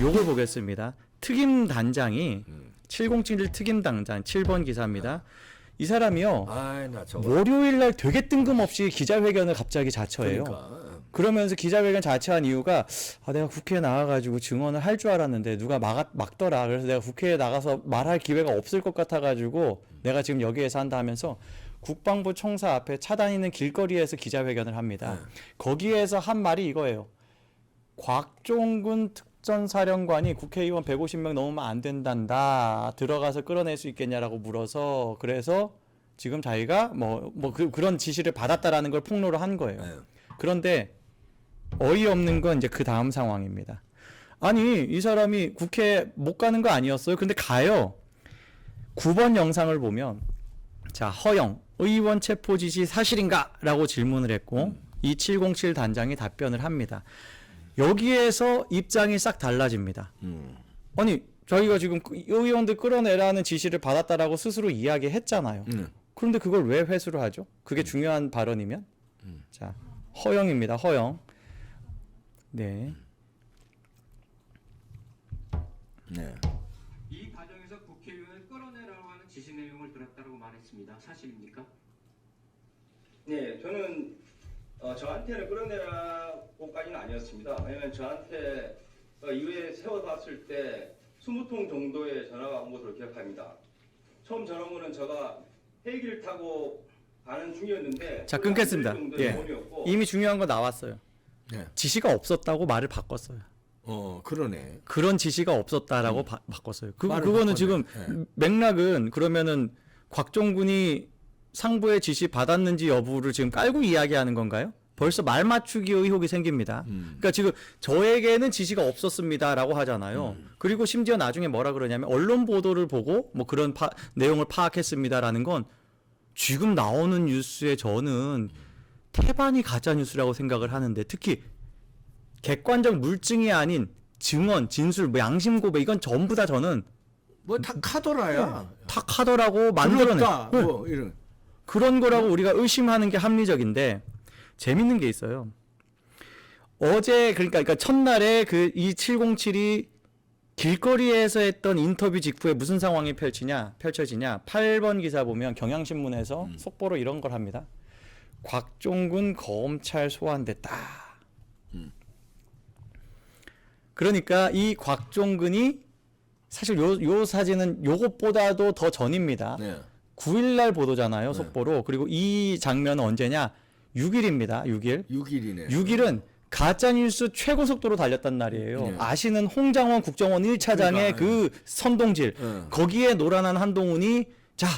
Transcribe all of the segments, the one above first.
요걸 보겠습니다. 특임단장이 707 특임단장 7번 기사입니다. 이 사람이요. 아이, 나 저거. 월요일 날 되게 뜬금없이 기자회견을 갑자기 자처해요. 그러니까. 그러면서 기자회견 자체한 이유가 내가 국회에 나가가지고 증언을 할 줄 알았는데 누가 막더라. 그래서 내가 국회에 나가서 말할 기회가 없을 것 같아가지고 내가 지금 여기에서 한다 하면서 국방부 청사 앞에 차다니는 길거리에서 기자회견을 합니다. 거기에서 한 말이 이거예요. 곽종근 특전사령관이 국회의원 150명 넘으면 안 된단다. 들어가서 끌어낼 수 있겠냐라고 물어서 그래서 지금 자기가 그런 지시를 받았다라는 걸 폭로를 한 거예요. 네. 그런데 어이없는 건 이제 그 다음 상황입니다. 아니 이 사람이 국회 못 가는 거 아니었어요? 근데 가요. 9번 영상을 보면 자 허영 의원 체포 지시 사실인가? 라고 질문을 했고 이 707 단장이 답변을 합니다. 여기에서 입장이 싹 달라집니다. 아니 자기가 지금 의원들 끌어내라는 지시를 받았다라고 스스로 이야기했잖아요. 그런데 그걸 왜 회수를 하죠? 그게 중요한 발언이면? 자 허영입니다. 허영. 네. 네. 이 과정에서 국회의원을 끌어내라고 하는 지시 내용을 들었다고 말했습니다. 사실입니까? 네, 저는 저한테는 끌어내라고까지는 아니었습니다. 왜냐면 저한테 이후에 세워봤을 때 20통 정도의 전화가 온 것으로 기억합니다. 처음 전화 온 거는 제가 헬기를 타고 가는 중이었는데 자 끊겠습니다. 예. 이미 중요한 거 나왔어요. 네. 지시가 없었다고 말을 바꿨어요. 그러네. 그런 지시가 없었다라고 바꿨어요. 말을 그거는 바꿨네. 지금 네. 맥락은 그러면은 곽종군이 상부의 지시 받았는지 여부를 지금 깔고 이야기하는 건가요? 벌써 말 맞추기 의혹이 생깁니다. 그러니까 지금 저에게는 지시가 없었습니다라고 하잖아요. 그리고 심지어 나중에 뭐라 그러냐면 언론 보도를 보고 뭐 그런 내용을 파악했습니다라는 건 지금 나오는 뉴스에 저는 태반이 가짜 뉴스라고 생각을 하는데 특히 객관적 물증이 아닌 증언, 진술, 양심 고백 이건 전부 다 저는 뭐 다 카더라야. 탁하더라고 만들어내. 그렇다. 뭐 이런. 그런 거라고 우리가 의심하는 게 합리적인데 재밌는 게 있어요. 어제 그러니까 첫날에 그 이 707이 길거리에서 했던 인터뷰 직후에 무슨 상황이 펼쳐지냐 8번 기사 보면 경향신문에서 속보로 이런 걸 합니다. 곽종군 검찰 소환됐다. 그러니까 이 곽종근이 사실 요 사진은 요것보다도 더 전입니다. 네. 9일날 보도잖아요, 속보로. 그리고 이 장면은 언제냐? 6일입니다. 6일. 6일이네. 6일은 가짜뉴스 최고 속도로 달렸단 날이에요. 네. 아시는 홍장원 국정원 1차장의 그러니까, 그 선동질. 거기에 노란한 한동훈이 자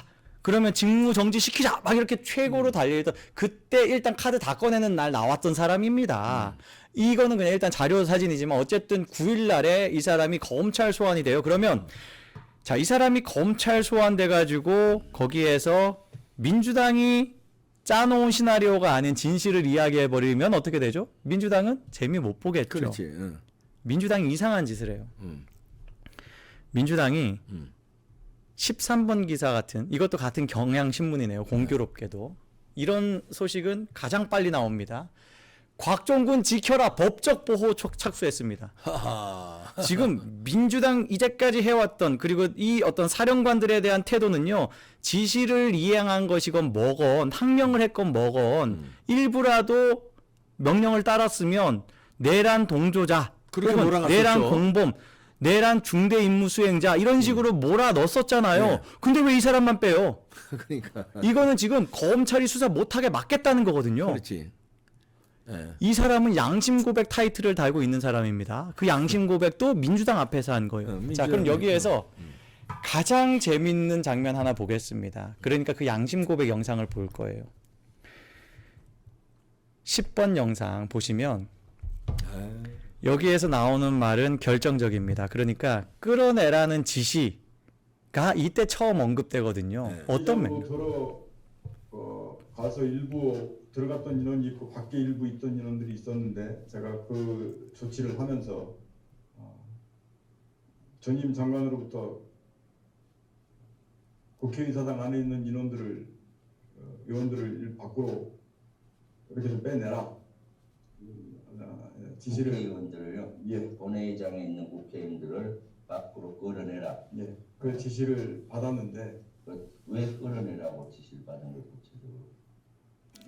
그러면 직무 정지시키자 막 이렇게 최고로 달려있던 그때 일단 카드 다 꺼내는 날 나왔던 사람입니다. 이거는 그냥 일단 자료 사진이지만 어쨌든 9일 날에 이 사람이 검찰 소환이 돼요. 그러면 자, 이 사람이 검찰 소환돼 가지고 거기에서 민주당이 짜놓은 시나리오가 아닌 진실을 이야기해 버리면 어떻게 되죠? 민주당은 재미 못 보겠죠. 그렇지. 응. 민주당이 이상한 짓을 해요. 민주당이 13번 기사 같은 이것도 같은 경향신문이네요. 공교롭게도. 이런 소식은 가장 빨리 나옵니다. 곽종군 지켜라 법적 보호 착수했습니다. 지금 민주당 이제까지 해왔던 그리고 이 어떤 사령관들에 대한 태도는요. 지시를 이행한 것이건 뭐건 항명을 했건 뭐건 일부라도 명령을 따랐으면 내란 동조자 그렇게 혹은 몰아갔었죠. 내란 공범 내란 중대 임무 수행자 이런 식으로 몰아 넣었었잖아요. 네. 근데 왜 이 사람만 빼요? 그러니까. 이거는 지금 검찰이 수사 못하게 막겠다는 거거든요. 그렇지. 네. 이 사람은 양심 고백 타이틀을 달고 있는 사람입니다. 그 양심 고백도 민주당 앞에서 한 거예요. 자, 그럼 여기에서 가장 재밌는 장면 하나 보겠습니다. 그러니까 그 양심 고백 영상을 볼 거예요. 10번 영상 보시면 여기에서 나오는 말은 결정적입니다. 그러니까 끌어내라는 지시가 이때 처음 언급되거든요. 네. 어떤 맥락? 서로 가서 일부 들어갔던 인원이 있고 밖에 일부 있던 인원들이 있었는데 제가 그 조치를 하면서 전임 장관으로부터 국회의사당 안에 있는 의원들을 밖으로 이렇게 좀 빼내라 지시를 국회의원들을요. 예, 본회의장에 있는 국회의원들을 밖으로 끌어내라. 예, 그 지시를 받았는데 왜 끌어내라고 지시를 받은 걸 구체적으로?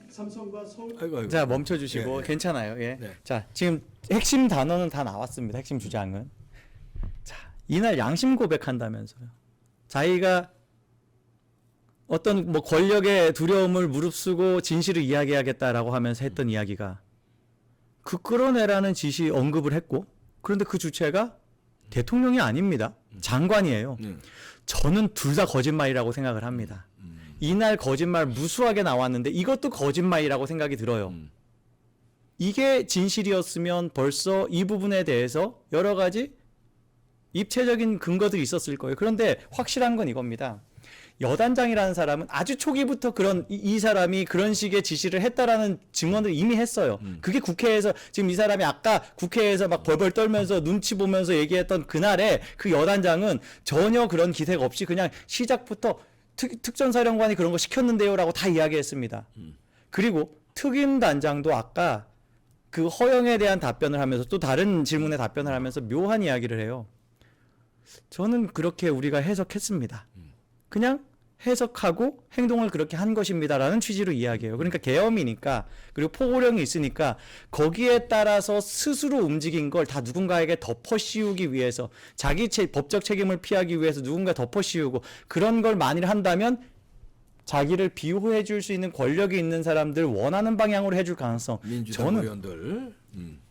삼성과 서울 아이고. 자 멈춰주시고 예, 예. 괜찮아요. 예. 네. 자 지금 핵심 단어는 다 나왔습니다. 핵심 주장은. 자 이날 양심 고백한다면서요. 자기가 어떤 뭐 권력의 두려움을 무릅쓰고 진실을 이야기하겠다라고 하면서 했던 이야기가 그 끌어내라는 지시 언급을 했고 그런데 그 주체가 대통령이 아닙니다. 장관이에요. 저는 둘 다 거짓말이라고 생각을 합니다. 이날 거짓말 무수하게 나왔는데 이것도 거짓말이라고 생각이 들어요. 이게 진실이었으면 벌써 이 부분에 대해서 여러 가지 입체적인 근거들이 있었을 거예요. 그런데 확실한 건 이겁니다. 여단장이라는 사람은 아주 초기부터 그런 이 사람이 그런 식의 지시를 했다라는 증언을 이미 했어요. 그게 국회에서 지금 이 사람이 아까 국회에서 막 벌벌 떨면서 눈치 보면서 얘기했던 그날에 그 여단장은 전혀 그런 기색 없이 그냥 시작부터 특전사령관이 그런 거 시켰는데요라고 다 이야기했습니다. 그리고 특임단장도 아까 그 허영에 대한 답변을 하면서 또 다른 질문에 답변을 하면서 묘한 이야기를 해요. 저는 그렇게 우리가 해석했습니다. 그냥 해석하고 행동을 그렇게 한 것입니다라는 취지로 이야기해요. 그러니까 계엄이니까 그리고 포고령이 있으니까 거기에 따라서 스스로 움직인 걸 다 누군가에게 덮어씌우기 위해서 자기 법적 책임을 피하기 위해서 누군가 덮어씌우고 그런 걸 만일 한다면 자기를 비호해 줄 수 있는 권력이 있는 사람들 원하는 방향으로 해줄 가능성 민주당 저는 의원들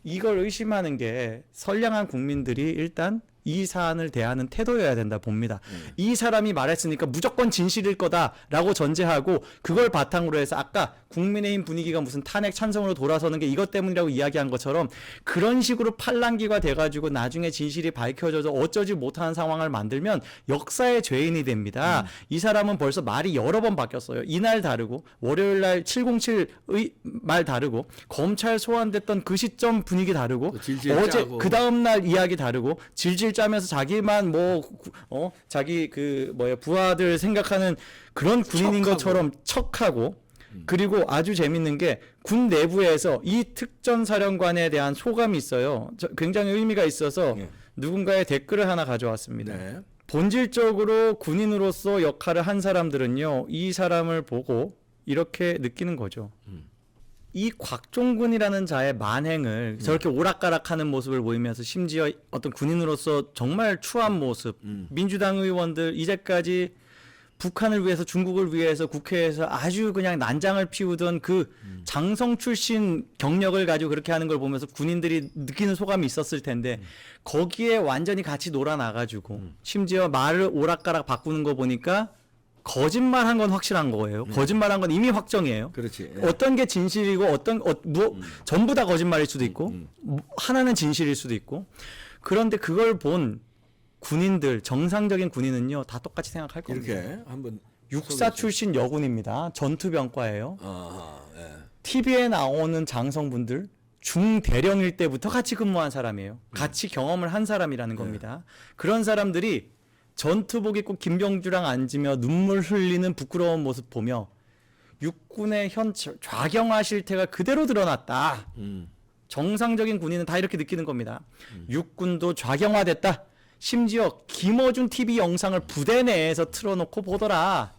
이걸 의심하는 게 선량한 국민들이 일단 이 사안을 대하는 태도여야 된다 봅니다. 이 사람이 말했으니까 무조건 진실일 거다라고 전제하고 그걸 바탕으로 해서 아까 국민의힘 분위기가 무슨 탄핵 찬성으로 돌아서는 게 이것 때문이라고 이야기한 것처럼 그런 식으로 팔랑귀가 돼가지고 나중에 진실이 밝혀져서 어쩌지 못하는 상황을 만들면 역사의 죄인이 됩니다. 이 사람은 벌써 말이 여러 번 바뀌었어요. 이날 다르고 월요일날 707의 말 다르고 검찰 소환됐던 그 시점 분위기 다르고 또 질질 어제 짜고. 그 다음날 이야기 다르고 질질 짜면서 자기만 자기 부하들 생각하는 그런 군인인 척하고. 것처럼 척하고 그리고 아주 재밌는 게 군 내부에서 이 특전사령관에 대한 소감이 있어요. 굉장히 의미가 있어서 예. 누군가의 댓글을 하나 가져왔습니다. 네. 본질적으로 군인으로서 역할을 한 사람들은요, 이 사람을 보고 이렇게 느끼는 거죠. 이 곽종근이라는 자의 만행을 저렇게 오락가락하는 모습을 보이면서 심지어 어떤 군인으로서 정말 추한 모습, 민주당 의원들 이제까지 북한을 위해서 중국을 위해서 국회에서 아주 그냥 난장을 피우던 그 장성 출신 경력을 가지고 그렇게 하는 걸 보면서 군인들이 느끼는 소감이 있었을 텐데 거기에 완전히 같이 놀아나가지고 심지어 말을 오락가락 바꾸는 거 보니까 거짓말한 건 확실한 거예요. 거짓말한 건 이미 확정이에요. 그렇지. 예. 어떤 게 진실이고 전부 다 거짓말일 수도 있고 하나는 진실일 수도 있고 그런데 그걸 본 군인들 정상적인 군인은요 다 똑같이 생각할 겁니다. 이렇게 한번 육사 출신 여군입니다. 전투병과예요. 예. TV에 나오는 장성분들 중대령일 때부터 같이 근무한 사람이에요. 같이 경험을 한 사람이라는 겁니다. 그런 사람들이 전투복 입고 김병주랑 앉으며 눈물 흘리는 부끄러운 모습 보며 육군의 현 좌경화 실태가 그대로 드러났다. 정상적인 군인은 다 이렇게 느끼는 겁니다. 육군도 좌경화됐다. 심지어 김어준 TV 영상을 부대 내에서 틀어놓고 보더라.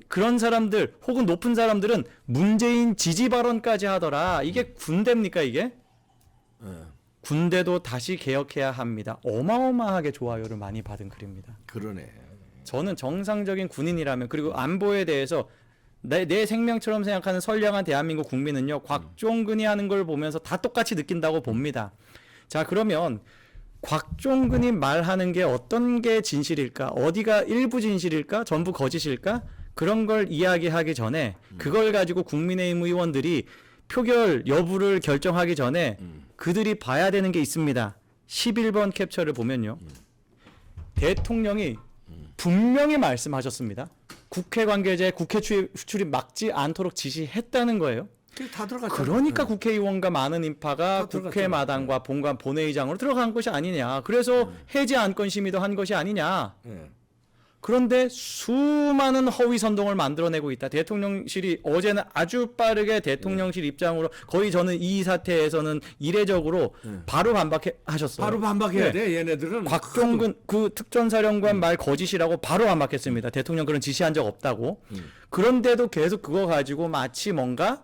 그런 사람들 혹은 높은 사람들은 문재인 지지 발언까지 하더라. 이게 군대입니까 이게? 군대도 다시 개혁해야 합니다. 어마어마하게 좋아요를 많이 받은 글입니다. 그러네. 저는 정상적인 군인이라면 그리고 안보에 대해서 내 생명처럼 생각하는 선량한 대한민국 국민은요. 곽종근이 하는 걸 보면서 다 똑같이 느낀다고 봅니다. 자 그러면 곽종근이 말하는 게 어떤 게 진실일까? 어디가 일부 진실일까? 전부 거짓일까? 그런 걸 이야기하기 전에 그걸 가지고 국민의힘 의원들이 표결 여부를 결정하기 전에 그들이 봐야 되는 게 있습니다. 11번 캡처를 보면요. 대통령이 분명히 말씀하셨습니다. 국회 관계자의 국회 출입 막지 않도록 지시했다는 거예요. 다 들어갔죠. 그러니까 국회의원과 많은 인파가 다 들어갔죠. 국회 마당과 본관 본회의장으로 들어간 것이 아니냐. 그래서 해제 안건 심의도 한 것이 아니냐. 예. 그런데 수많은 허위 선동을 만들어내고 있다. 대통령실이 어제는 아주 빠르게 대통령실 입장으로 거의 저는 이 사태에서는 이례적으로 바로 반박하셨어요. 바로 반박해야 네. 돼. 얘네들은 곽종근 그 특전사령관 말 거짓이라고 바로 반박했습니다. 대통령 그런 지시한 적 없다고. 그런데도 계속 그거 가지고 마치 뭔가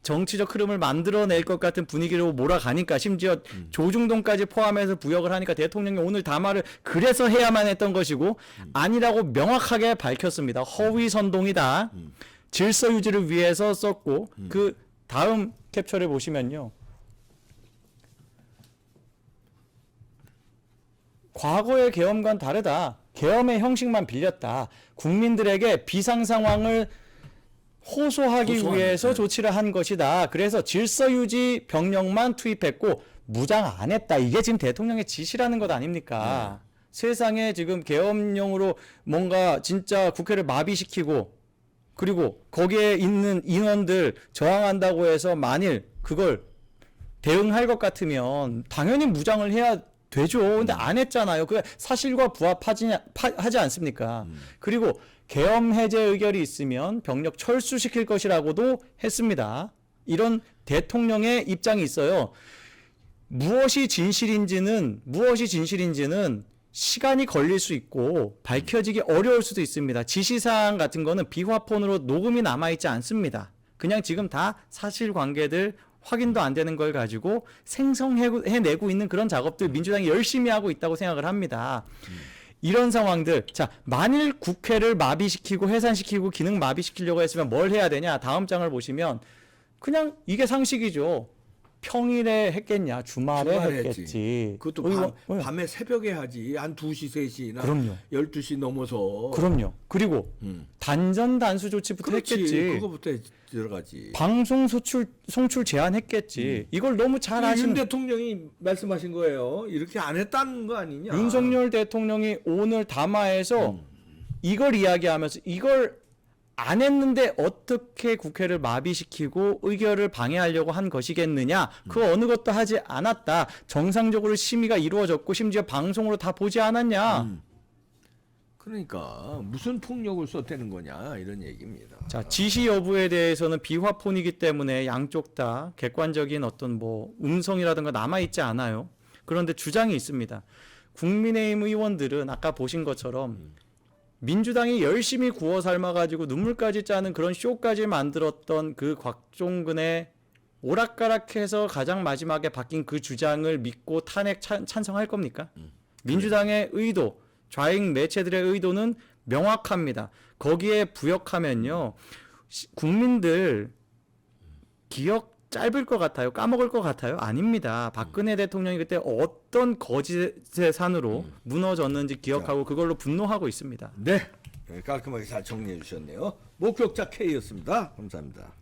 정치적 흐름을 만들어낼 것 같은 분위기로 몰아가니까 심지어 조중동까지 포함해서 부역을 하니까 대통령이 오늘 담화를 그래서 해야만 했던 것이고 아니라고 명확하게 밝혔습니다. 허위 선동이다. 질서 유지를 위해서 썼고 그 다음 캡처를 보시면요. 과거의 계엄과는 다르다. 계엄의 형식만 빌렸다. 국민들에게 비상 상황을 호소하기 호소하는, 위해서 네. 조치를 한 것이다. 그래서 질서 유지 병력만 투입했고 무장 안 했다. 이게 지금 대통령의 지시라는 것 아닙니까? 세상에 지금 계엄령으로 뭔가 진짜 국회를 마비시키고 그리고 거기에 있는 인원들 저항한다고 해서 만일 그걸 대응할 것 같으면 당연히 무장을 해야 되죠. 근데 안 했잖아요. 그 사실과 하지 않습니까? 그리고 계엄 해제 의결이 있으면 병력 철수시킬 것이라고도 했습니다. 이런 대통령의 입장이 있어요. 무엇이 진실인지는 시간이 걸릴 수 있고 밝혀지기 어려울 수도 있습니다. 지시사항 같은 거는 비화폰으로 녹음이 남아있지 않습니다. 그냥 지금 다 사실관계들 확인도 안 되는 걸 가지고 생성해내고 있는 그런 작업들 민주당이 열심히 하고 있다고 생각을 합니다. 이런 상황들, 자, 만일 국회를 마비시키고 해산시키고 기능 마비시키려고 했으면 뭘 해야 되냐? 다음 장을 보시면 그냥 이게 상식이죠. 평일에 했겠냐? 주말에 했지. 했겠지. 그것도 밤에 새벽에 하지. 한 2시, 3시나 그럼요. 12시 넘어서. 그럼요. 그리고 단전 단수 조치부터 그렇지. 했겠지. 그거부터 들어가지. 방송 송출 제한했겠지. 이걸 너무 잘 윤 아시는 대통령이 말씀하신 거예요. 이렇게 안 했다는 거 아니냐? 윤석열 대통령이 오늘 담화에서 이걸 이야기하면서 이걸 안 했는데 어떻게 국회를 마비시키고 의결을 방해하려고 한 것이겠느냐? 그 어느 것도 하지 않았다. 정상적으로 심의가 이루어졌고 심지어 방송으로 다 보지 않았냐? 그러니까 무슨 폭력을 썼다는 거냐 이런 얘기입니다. 자, 지시 여부에 대해서는 비화폰이기 때문에 양쪽 다 객관적인 어떤 뭐 음성이라든가 남아있지 않아요. 그런데 주장이 있습니다. 국민의힘 의원들은 아까 보신 것처럼 민주당이 열심히 구워 삶아가지고 눈물까지 짜는 그런 쇼까지 만들었던 그 곽종근의 오락가락해서 가장 마지막에 바뀐 그 주장을 믿고 탄핵 찬성할 겁니까? 민주당의 의도, 좌익 매체들의 의도는 명확합니다. 거기에 부역하면요. 국민들 기억 짧을 것 같아요? 까먹을 것 같아요? 아닙니다. 박근혜 대통령이 그때 어떤 거짓의 산으로 무너졌는지 기억하고 그걸로 분노하고 있습니다. 네, 깔끔하게 잘 정리해 주셨네요. 목격자 K였습니다. 감사합니다.